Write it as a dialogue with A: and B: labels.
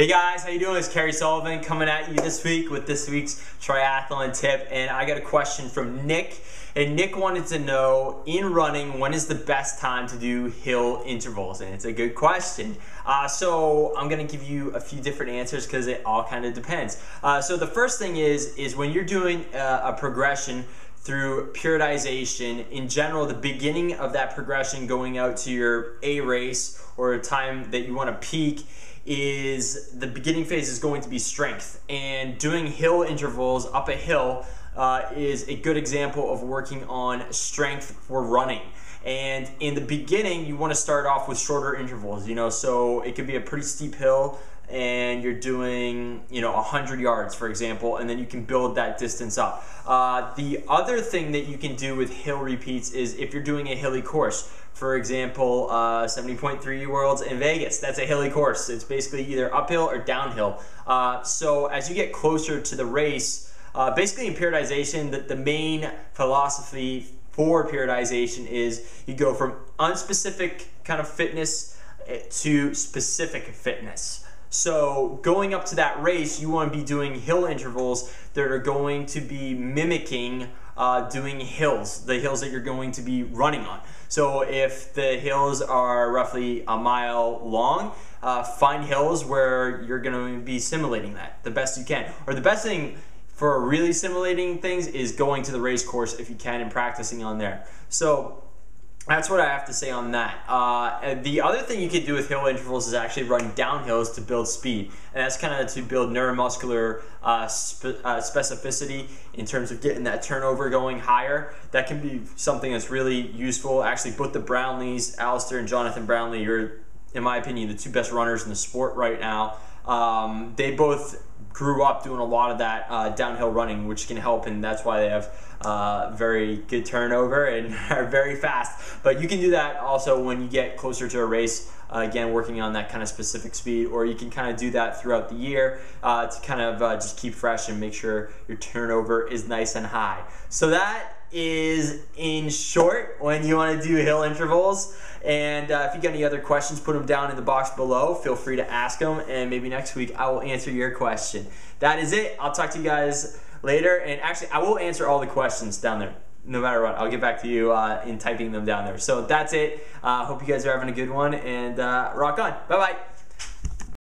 A: Hey guys, how you doing? It's Kerry Sullivan coming at you this week with this week's triathlon tip, and I got a question from Nick. And Nick wanted to know, in running, when is the best time to do hill intervals? And it's a good question. So I'm gonna give you a few different answers because it all kind of depends. So the first thing is when you're doing a progression through periodization, in general, the beginning of that progression going out to your A race or a time that you want to peak is the beginning phase is going to be strength, and doing hill intervals up a hill is a good example of working on strength for running. And in the beginning, you want to start off with shorter intervals, so it could be a pretty steep hill and you're doing 100 yards, for example, and then you can build that distance up. The other thing that you can do with hill repeats is if you're doing a hilly course. For example, 70.3 Worlds in Vegas, that's a hilly course. It's basically either uphill or downhill. So as you get closer to the race, basically in periodization, the main philosophy for periodization is you go from unspecific kind of fitness to specific fitness. So going up to that race, you want to be doing hill intervals that are going to be mimicking doing hills, the hills that you're going to be running on. So if the hills are roughly a mile long, find hills where you're going to be simulating that the best you can. Or the best thing for really simulating things is going to the race course if you can and practicing on there. So that's what I have to say on that. The other thing you could do with hill intervals is actually run downhills to build speed. And that's kind of to build neuromuscular specificity in terms of getting that turnover going higher. That can be something that's really useful. Actually, both the Brownlees, Alistair and Jonathan Brownlee, are, in my opinion, the two best runners in the sport right now. They both grew up doing a lot of that downhill running, which can help, and that's why they have very good turnover and are very fast. But you can do that also when you get closer to a race, again, working on that kind of specific speed, or you can kind of do that throughout the year to kind of just keep fresh and make sure your turnover is nice and high. So that is, in short, when you want to do hill intervals. And if you got any other questions, put them down in the box below. Feel free to ask them, and maybe next week I will answer your question. That is it. I'll talk to you guys later, and actually I will answer all the questions down there no matter what. I'll get back to you in typing them down there. So that's it. Hope you guys are having a good one, and rock on. Bye bye.